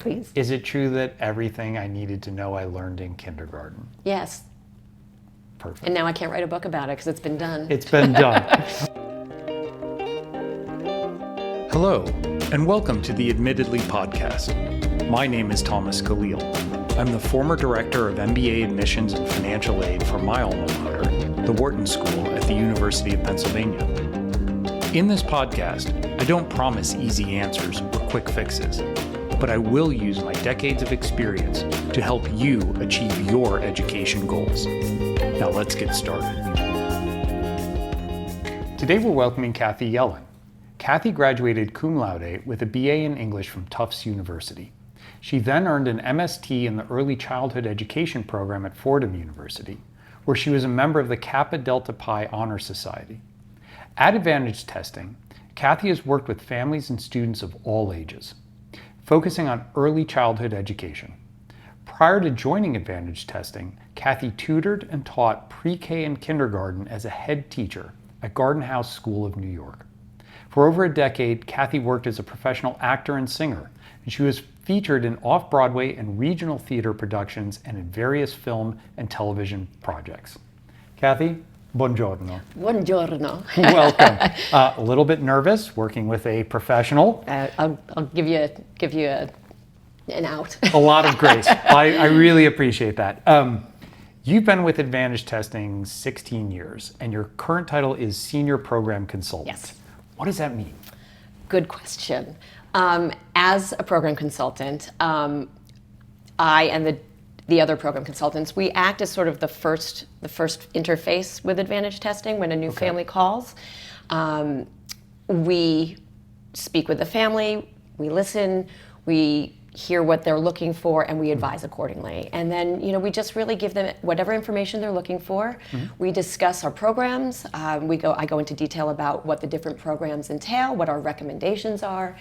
please. Is it true that everything I needed to know I learned in kindergarten? Yes. Perfect. And now I can't write a book about it because it's been done. It's been done. Hello, and welcome to the Admittedly podcast. My name is Thomas Caleel. I'm the former director of MBA admissions and financial aid for my alma mater, the Wharton School at the University of Pennsylvania. In this podcast, I don't promise easy answers or quick fixes, but I will use my decades of experience to help you achieve your education goals. Now let's get started. Today we're welcoming Kathy Yellen. Kathy graduated cum laude with a BA in English from Tufts University. She then earned an MST in the Early Childhood Education program at Fordham University, where she was a member of the Kappa Delta Pi Honor Society. At Advantage Testing, Kathy has worked with families and students of all ages, focusing on early childhood education. Prior to joining Advantage Testing, Kathy tutored and taught pre-K and kindergarten as a head teacher at Garden House School of New York. For over a decade, Kathy worked as a professional actor and singer, and she was featured in off-Broadway and regional theater productions and in various film and television projects. Kathy, buongiorno. Buongiorno. Welcome. A little bit nervous working with a professional. I'll give you an out. A lot of grace. I really appreciate that. You've been with Advantage Testing 16 years, and your current title is Senior Program Consultant. Yes. What does that mean? Good question. As a program consultant, I and the other program consultants, we act as sort of the first interface with Advantage Testing when a new family calls. We speak with the family, we listen, we hear what they're looking for, and we advise accordingly. And then, we just really give them whatever information they're looking for. Mm-hmm. We discuss our programs. I go into detail about what the different programs entail, what our recommendations are,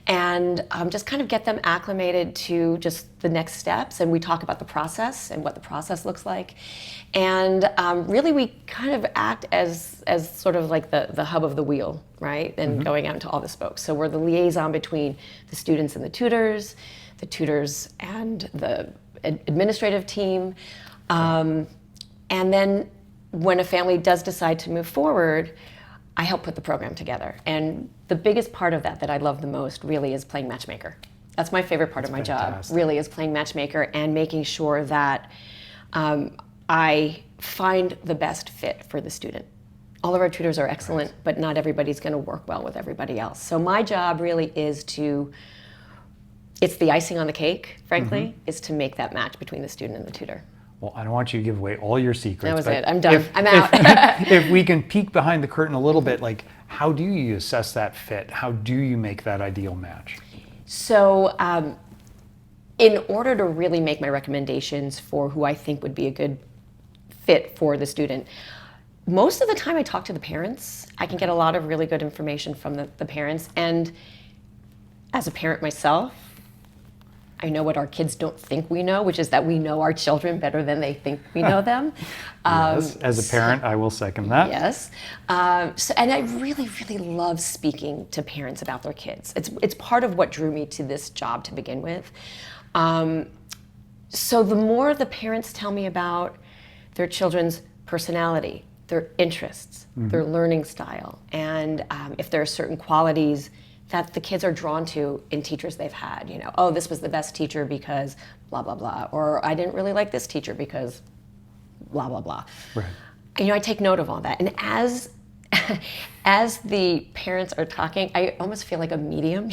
and just kind of get them acclimated to just the next steps. And we talk about the process and what the process looks like. And really, we kind of act as sort of like the hub of the wheel, right? And mm-hmm. going out into all the spokes. So we're the liaison between the students and the tutors and the administrative team. And then when a family does decide to move forward, I help put the program together. And the biggest part of that I love the most really is playing matchmaker. That's my favorite part of my job, really, is playing matchmaker and making sure that I find the best fit for the student. All of our tutors are excellent, right, but not everybody's going to work well with everybody else. So my job really is it's the icing on the cake, frankly, mm-hmm. is to make that match between the student and the tutor. Well, I don't want you to give away all your secrets. That was it. I'm done. I'm out. If we can peek behind the curtain a little bit, like, how do you assess that fit? How do you make that ideal match? So, in order to really make my recommendations for who I think would be a good fit for the student, most of the time I talk to the parents. I can get a lot of really good information from the parents. And as a parent myself, I know what our kids don't think we know, which is that we know our children better than they think we know them. Yes, as a parent, I will second that. Yes. And I really, really love speaking to parents about their kids. It's part of what drew me to this job to begin with. So the more the parents tell me about their children's personality, their interests, mm-hmm. their learning style, and if there are certain qualities that the kids are drawn to in teachers they've had. Oh, this was the best teacher because blah, blah, blah. Or I didn't really like this teacher because blah, blah, blah. Right. I take note of all that. And as the parents are talking, I almost feel like a medium.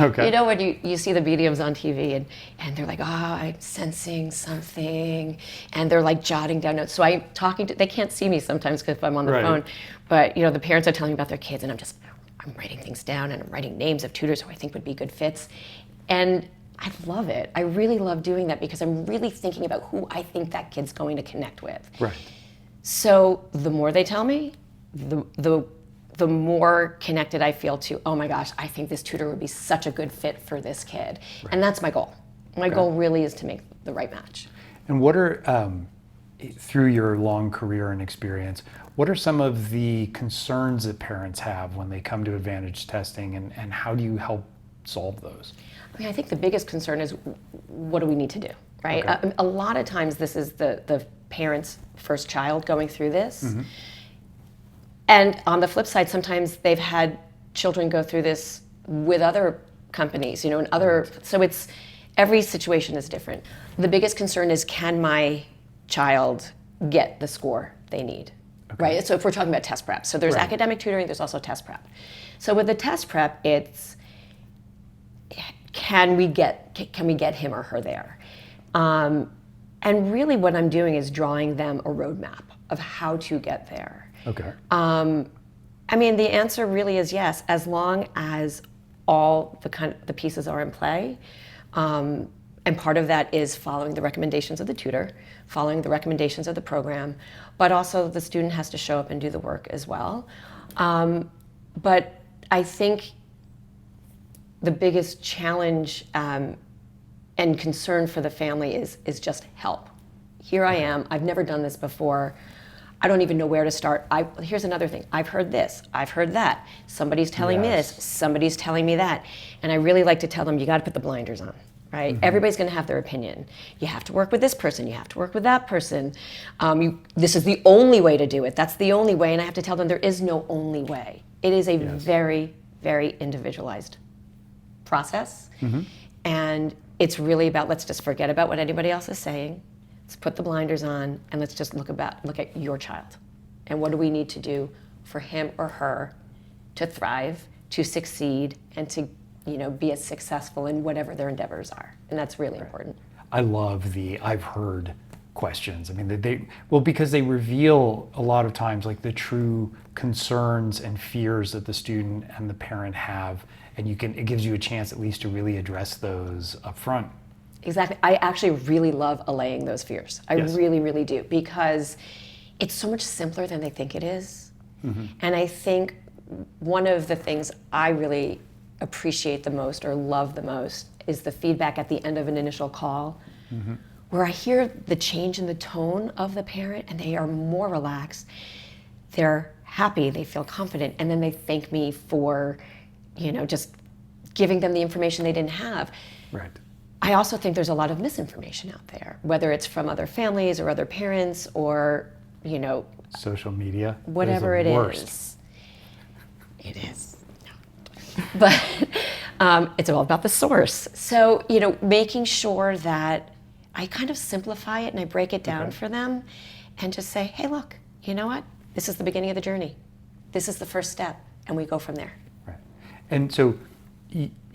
Okay. When you see the mediums on TV and they're like, I'm sensing something. And they're like jotting down notes. So I'm talking to, they can't see me sometimes because I'm on the right. phone. But, the parents are telling me about their kids and I'm writing things down and I'm writing names of tutors who I think would be good fits. And I love it. I really love doing that because I'm really thinking about who I think that kid's going to connect with. Right. So the more they tell me, the more connected I feel to, oh my gosh, I think this tutor would be such a good fit for this kid. Right. And that's my goal. My goal really is to make the right match. And what are, through your long career and experience, what are some of the concerns that parents have when they come to Advantage Testing, and how do you help solve those? I mean, I think the biggest concern is what do we need to do, right? Okay. A lot of times this is the parent's first child going through this. Mm-hmm. And on the flip side, sometimes they've had children go through this with other companies, and other, so it's, every situation is different. The biggest concern is, can my child get the score they need, right? So if we're talking about test prep, so there's academic tutoring, there's also test prep. So with the test prep, it's, can we get him or her there? And really what I'm doing is drawing them a roadmap of how to get there. Okay. I mean, the answer really is yes, as long as all the pieces are in play. And part of that is following the recommendations of the tutor, following the recommendations of the program, but also the student has to show up and do the work as well. But I think the biggest challenge and concern for the family is just help. Here I am, I've never done this before. I don't even know where to start. Here's another thing. I've heard this, I've heard that. Somebody's telling me this, somebody's telling me that. And I really like to tell them, you gotta put the blinders on, right? Everybody's gonna have their opinion. You have to work with this person, you have to work with that person. This is the only way to do it. That's the only way. And I have to tell them there is no only way. It is a very, very individualized process. And it's really about, let's just forget about what anybody else is saying. Let's put the blinders on and let's just look at your child. And what do we need to do for him or her to thrive, to succeed, and to be as successful in whatever their endeavors are. And that's really important. I love the I've heard questions. I mean, because they reveal a lot of times like the true concerns and fears that the student and the parent have, and it gives you a chance at least to really address those up front. Exactly. I actually really love allaying those fears. I really, really do, because it's so much simpler than they think it is. And I think one of the things I really appreciate the most or love the most is the feedback at the end of an initial call, where I hear the change in the tone of the parent and they are more relaxed. They're happy, they feel confident, and then they thank me for, just giving them the information they didn't have. Right. I also think there's a lot of misinformation out there, whether it's from other families or other parents or, social media. Whatever it worst. is. It is. But it's all about the source. So, making sure that I kind of simplify it and I break it down for them and just say, hey, look, you know what? This is the beginning of the journey. This is the first step, and we go from there. Right. And so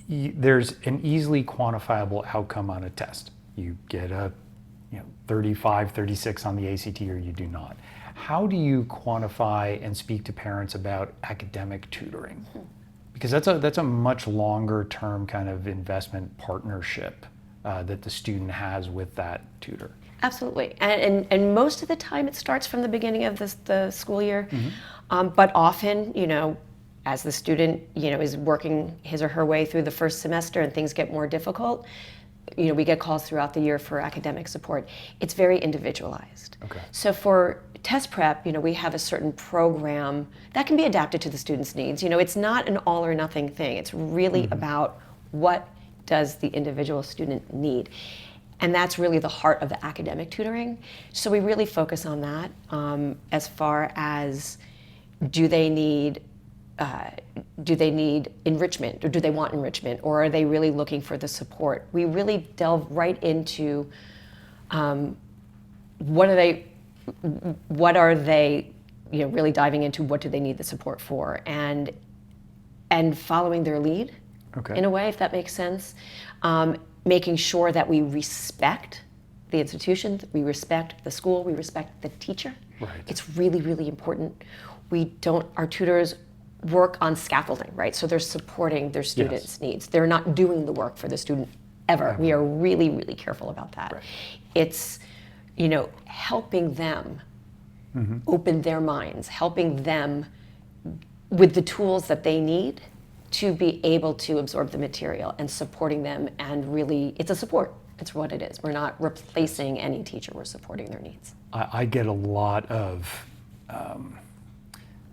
there's an easily quantifiable outcome on a test. You get a 35, 36 on the ACT, or you do not. How do you quantify and speak to parents about academic tutoring? Because that's a much longer term kind of investment partnership that the student has with that tutor. Absolutely, and most of the time it starts from the beginning of the school year, but often, as the student, is working his or her way through the first semester and things get more difficult, we get calls throughout the year for academic support. It's very individualized. Okay. So for test prep, we have a certain program that can be adapted to the student's needs. It's not an all or nothing thing. It's really about what does the individual student need. And that's really the heart of the academic tutoring. So we really focus on that as far as do they need enrichment, or do they want enrichment, or are they really looking for the support? We really delve right into what are they really diving into, what do they need the support for, and following their lead in a way, if that makes sense. Making sure that we respect the institution, we respect the school, we respect the teacher. Right. It's really, really important. Our tutors work on scaffolding, right? So they're supporting their students' needs. They're not doing the work for the student ever. We are really, really careful about that. Right. It's, helping them open their minds, helping them with the tools that they need to be able to absorb the material, and supporting them, and really, it's a support. It's what it is. We're not replacing any teacher, we're supporting their needs. I get a lot of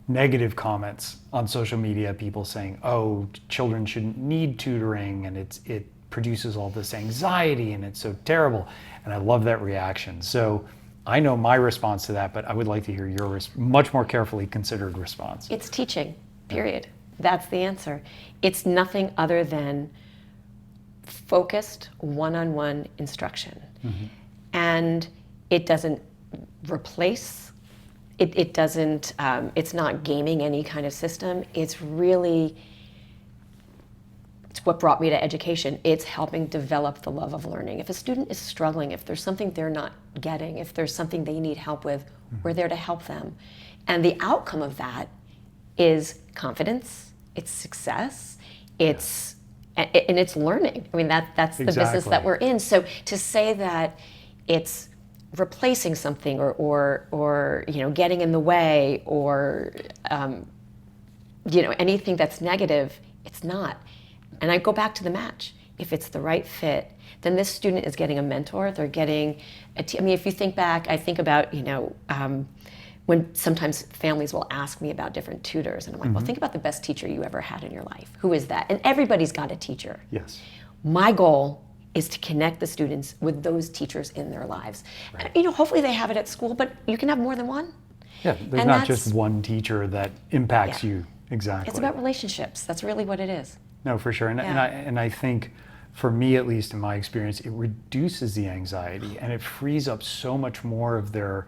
negative comments on social media, people saying, oh, children shouldn't need tutoring and it produces all this anxiety and it's so terrible. And I love that reaction. So I know my response to that, but I would like to hear your much more carefully considered response. It's teaching, period. That's the answer. It's nothing other than focused one-on-one instruction. And it doesn't replace, it doesn't, it's not gaming any kind of system. It's really, it's what brought me to education. It's helping develop the love of learning. If a student is struggling, if there's something they're not getting, if there's something they need help with, we're there to help them. And the outcome of that is confidence, it's success, it's, and it's learning. I mean, that's the business that we're in. So to say that it's replacing something or you know, getting in the way or you know, anything that's negative, it's not. And I go back to the match. If it's the right fit, then this student is getting a mentor. They're getting I mean, if you think back, I think about, you know, when sometimes families will ask me about different tutors, and I'm like, well, think about the best teacher you ever had in your life. Who is that? And everybody's got a teacher. Yes. My goal is to connect the students with those teachers in their lives. Right. You know, hopefully they have it at school, but you can have more than one. Yeah, there's not just one teacher that impacts you. Exactly. It's about relationships. That's really what it is. No, for sure. And I think, for me at least in my experience, it reduces the anxiety and it frees up so much more of their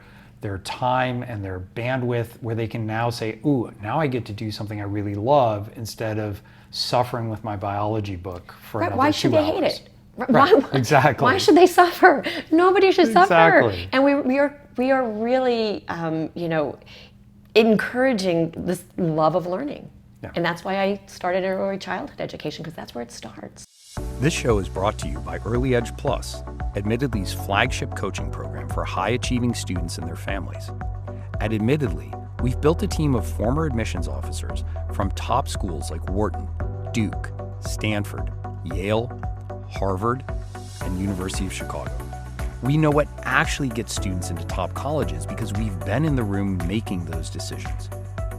time and their bandwidth, where they can now say, ooh, now I get to do something I really love instead of suffering with my biology book for another 2 hours. Why should they hate it? Right, exactly. Why should they suffer? Nobody should suffer. Exactly. And we are really, you know, encouraging this love of learning. Yeah. And that's why I started early childhood education, because that's where it starts. This show is brought to you by Early Edge Plus, Admittedly's flagship coaching program for high-achieving students and their families. At Admittedly, we've built a team of former admissions officers from top schools like Wharton, Duke, Stanford, Yale, Harvard, and University of Chicago. We know what actually gets students into top colleges because we've been in the room making those decisions.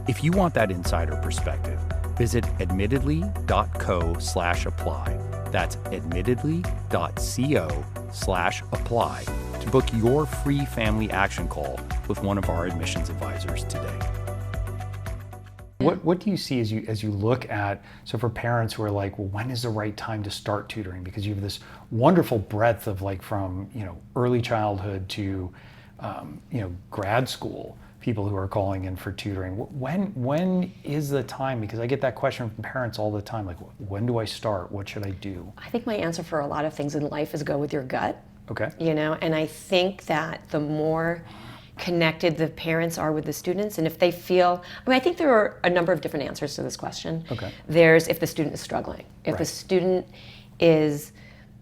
If you want that insider perspective, visit admittedly.co/apply. That's admittedly.co/apply to book your free family action call with one of our admissions advisors today. What do you see as you look at, so for parents who are like, well, when is the right time to start tutoring? Because you have this wonderful breadth of, like, from, you know, early childhood to you know, grad school, people who are calling in for tutoring. When is the time? Because I get that question from parents all the time, like, when do I start? What should I do? I think my answer for a lot of things in life is go with your gut. Okay. You know, and I think that the more connected the parents are with the students, and if they feel, I mean, I think there are a number of different answers to this question. Okay. There's if the student is struggling. If the student is,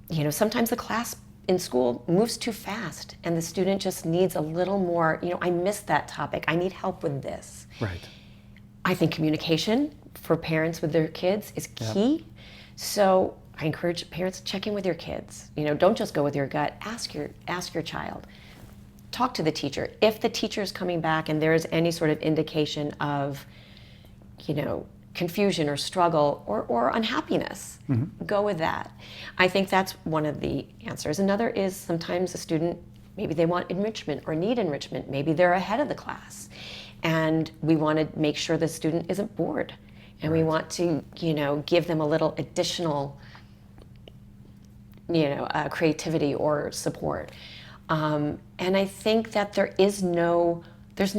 you know, sometimes the class in school moves too fast and the student just needs a little more, you know, I missed that topic, I need help with this. Right. I think communication for parents with their kids is key. Yep. So I encourage parents to check in with your kids. You know, don't just go with your gut, ask your child. Talk to the teacher. If the teacher is coming back and there is any sort of indication of, you know, confusion or struggle or unhappiness, go with that. I think that's one of the answers. Another is sometimes a student, maybe they want enrichment or need enrichment. Maybe they're ahead of the class. And we want to make sure the student isn't bored. And we want to, you know, give them a little additional, you know, creativity or support. And I think that there's no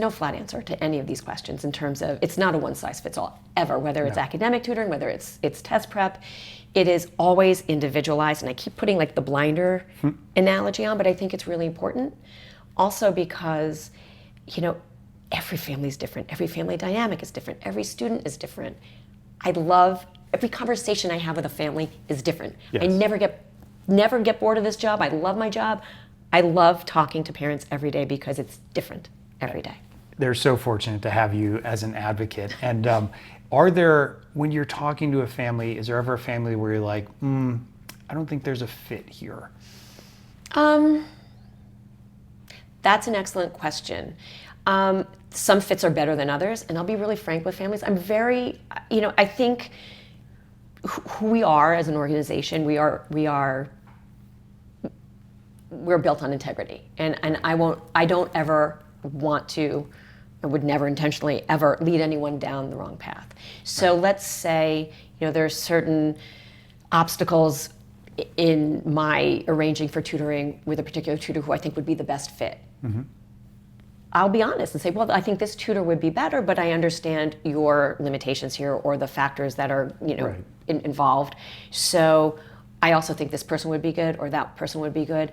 flat answer to any of these questions in terms of, it's not a one-size-fits-all ever, whether it's academic tutoring, whether it's test prep. It is always individualized, and I keep putting like the blinder analogy on, but I think it's really important. Also because, you know, every family is different, every family dynamic is different, every student is different. Every conversation I have with a family is different. Yes. I never get bored of this job. I love my job. I love talking to parents every day because it's different every day. They're so fortunate to have you as an advocate. And are there, when you're talking to a family, is there ever a family where you're like, I don't think there's a fit here? That's an excellent question. Some fits are better than others, and I'll be really frank with families. I'm very, I think who we are as an organization, we're built on integrity, and I don't ever want to, I would never intentionally ever lead anyone down the wrong path. So let's say, there's certain obstacles in my arranging for tutoring with a particular tutor who I think would be the best fit. I'll be honest and say, well, I think this tutor would be better, but I understand your limitations here or the factors that are, involved. So I also think this person would be good or that person would be good.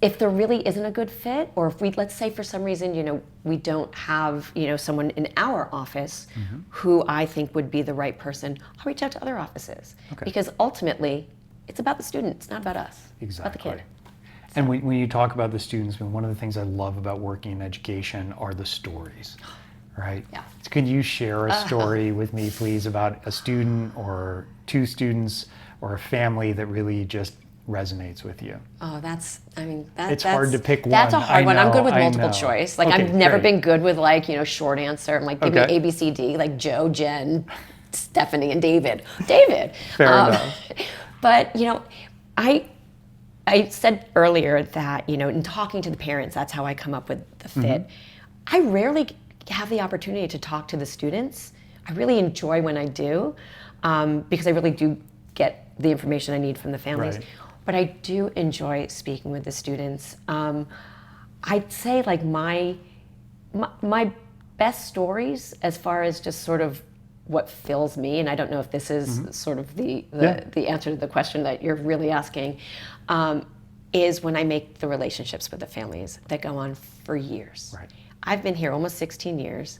If there really isn't a good fit, or if let's say for some reason, we don't have, someone in our office who I think would be the right person, I'll reach out to other offices. Because ultimately, it's about the student, it's not about us. Exactly. It's about the kid. And when you talk about the students, one of the things I love about working in education are the stories, right? Yeah. Could you share a story with me, please, about a student or two students or a family that really just resonates with you? Oh, it's hard to pick one. That's a hard one. I'm good with I multiple know. choice. Like, Okay, I've never great. been good with give me A, B, C, D, like Joe, Jen, Stephanie, and David. Fair enough. But, I said earlier that, in talking to the parents, that's how I come up with the fit. I rarely have the opportunity to talk to the students. I really enjoy when I do, because I really do get the information I need from the families. Right. But I do enjoy speaking with the students. I'd say my best stories, as far as just sort of what fills me, and I don't know if this is sort of the answer to the question that you're really asking, is when I make the relationships with the families that go on for years. Right. I've been here almost 16 years.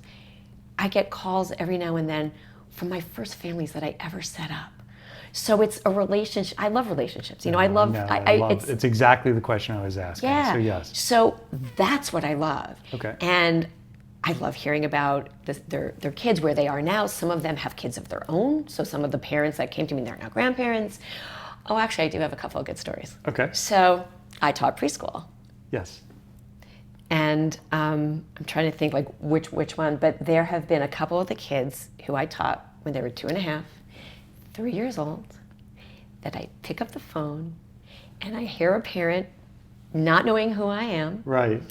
I get calls every now and then from my first families that I ever set up. So it's a relationship. I love relationships. I love. It's exactly the question I was asking. Yeah. So yes. So that's what I love. Okay. And I love hearing about their kids, where they are now. Some of them have kids of their own. So some of the parents that came to me, they're now grandparents. Oh, actually, I do have a couple of good stories. Okay. So I taught preschool. Yes. And I'm trying to think which one, but there have been a couple of the kids who I taught when they were 2.5, 3 years old, that I pick up the phone and I hear a parent not knowing who I am. Right.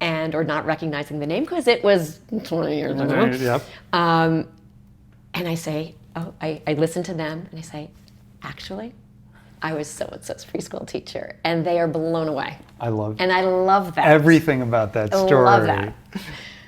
Or not recognizing the name because it was 20 years ago. Yep. And I say, I listen to them and I say, actually, I was so-and-so's preschool teacher, and they are blown away. I love that. everything about that story. I love that.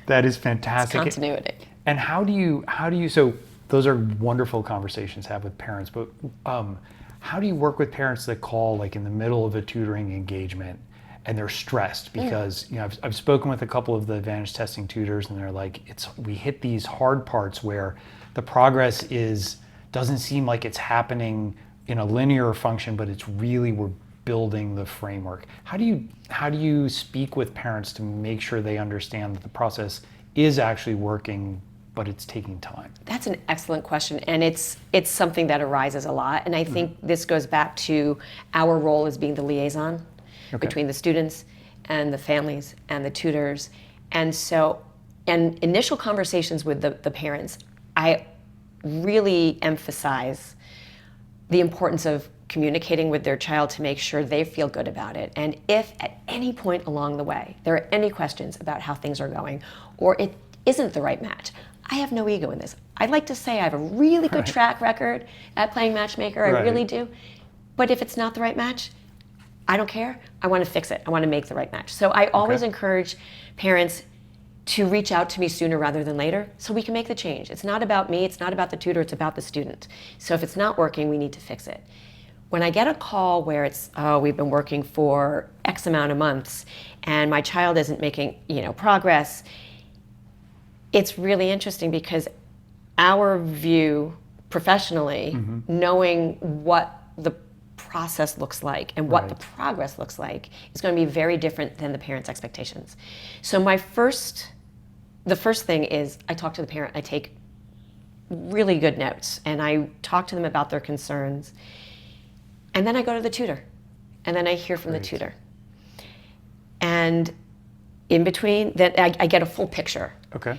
That is fantastic. It's continuity. And how do you, so those are wonderful conversations to have with parents, but how do you work with parents that call in the middle of a tutoring engagement and they're stressed because, I've spoken with a couple of the advantage testing tutors and they're like, we hit these hard parts where the progress doesn't seem like it's happening in a linear function, but it's really, we're building the framework. How do you speak with parents to make sure they understand that the process is actually working, but it's taking time? That's an excellent question, and it's something that arises a lot. And I think this goes back to our role as being the liaison between the students and the families and the tutors. And initial conversations with the parents, I really emphasize the importance of communicating with their child to make sure they feel good about it. And if at any point along the way there are any questions about how things are going, or it isn't the right match, I have no ego in this. I'd like to say I have a really good track record at playing matchmaker, I really do. But if it's not the right match, I don't care. I want to fix it. I want to make the right match. So I always encourage parents to reach out to me sooner rather than later so we can make the change. It's not about me, it's not about the tutor, it's about the student. So if it's not working, we need to fix it. When I get a call where it's, we've been working for X amount of months and my child isn't making, progress, it's really interesting because our view professionally, knowing what the process looks like and what the progress looks like is going to be very different than the parent's expectations. So the first thing is I talk to the parent, I take really good notes and I talk to them about their concerns. And then I go to the tutor and then I hear from the tutor. And in between, that I get a full picture. Okay.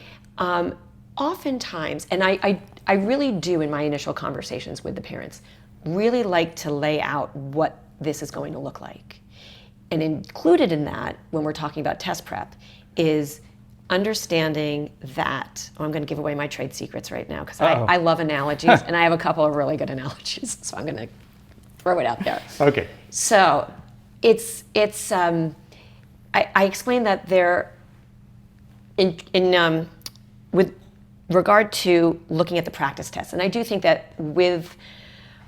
Oftentimes, and I really do in my initial conversations with the parents, really like to lay out what this is going to look like. And included in that, when we're talking about test prep, is understanding that, I'm going to give away my trade secrets right now, because I love analogies, and I have a couple of really good analogies, so I'm going to throw it out there. Okay. So I explained that there, with regard to looking at the practice tests, and I do think that with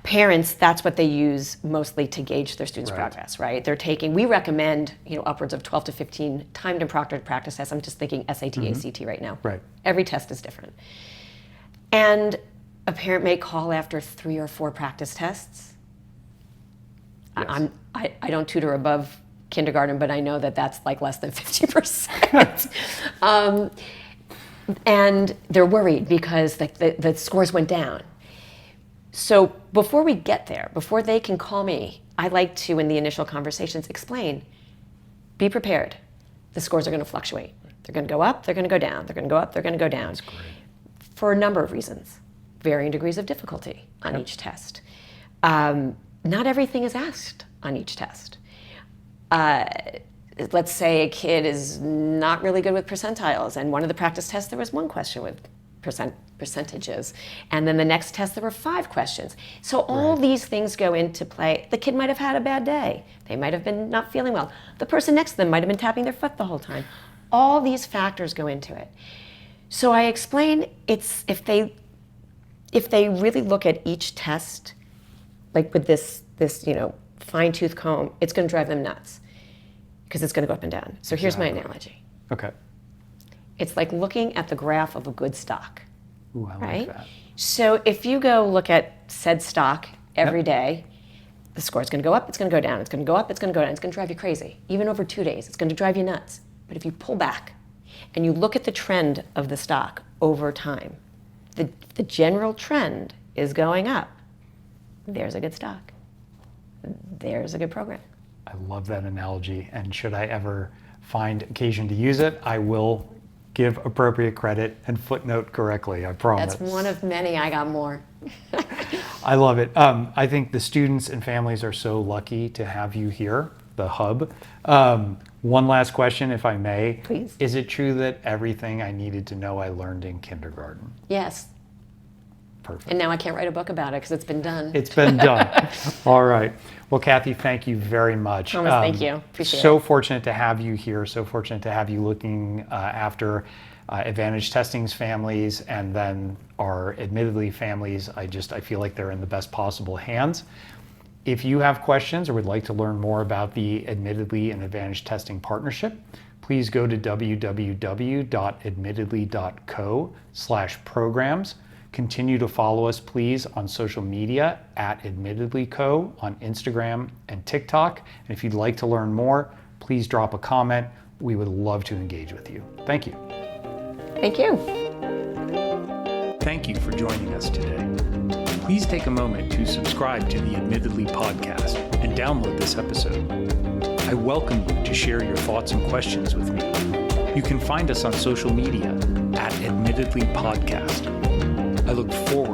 parents, that's what they use mostly to gauge their students' progress, right? We recommend, upwards of 12 to 15 timed and proctored practice tests. I'm just thinking SAT, ACT right now. Right. Every test is different. And a parent may call after 3 or 4 practice tests. Yes. I don't tutor above kindergarten, but I know that that's like less than 50%. And they're worried because the scores went down. So before we get there, before they can call me, I like to, in the initial conversations, explain, be prepared. The scores are going to fluctuate. They're going to go up, they're going to go down. They're going to go up, they're going to go down. That's great. For a number of reasons. Varying degrees of difficulty on each test. Not everything is asked on each test. Let's say a kid is not really good with percentiles, and one of the practice tests there was 1 question with percentages, and then the next test there were 5 questions. So all these things go into play. The kid might have had a bad day. They might have been not feeling well. The person next to them might have been tapping their foot the whole time. All these factors go into it. So I explain it's if they really look at each test, like with this fine-tooth comb, it's going to drive them nuts because it's going to go up and down. So here's my analogy. Okay. It's like looking at the graph of a good stock. Ooh, I right? like that. So if you go look at said stock every day, the score's going to go up, it's going to go down, it's going to go up, it's going to go down, it's going to drive you crazy. Even over 2 days, it's going to drive you nuts. But if you pull back and you look at the trend of the stock over time, the general trend is going up. There's a good stock. There's a good program. I love that analogy, and should I ever find occasion to use it, I will give appropriate credit and footnote correctly, I promise. That's one of many. I got more. I love it. I think the students and families are so lucky to have you here, the hub. One last question, if I may. Please. Is it true that everything I needed to know I learned in kindergarten? Yes. Perfect. And now I can't write a book about it because it's been done. It's been done. All right. Well, Kathy, thank you very much. Thomas, thank you. Appreciate it. So fortunate to have you here. So fortunate to have you looking after Advantage Testing's families and then our Admittedly families. I feel like they're in the best possible hands. If you have questions or would like to learn more about the Admittedly and Advantage Testing partnership, please go to www.admittedly.co/programs. Continue to follow us, please, on social media at AdmittedlyCo on Instagram and TikTok. And if you'd like to learn more, please drop a comment. We would love to engage with you. Thank you. Thank you. Thank you for joining us today. Please take a moment to subscribe to the Admittedly podcast and download this episode. I welcome you to share your thoughts and questions with me. You can find us on social media at Admittedly Podcast. I look forward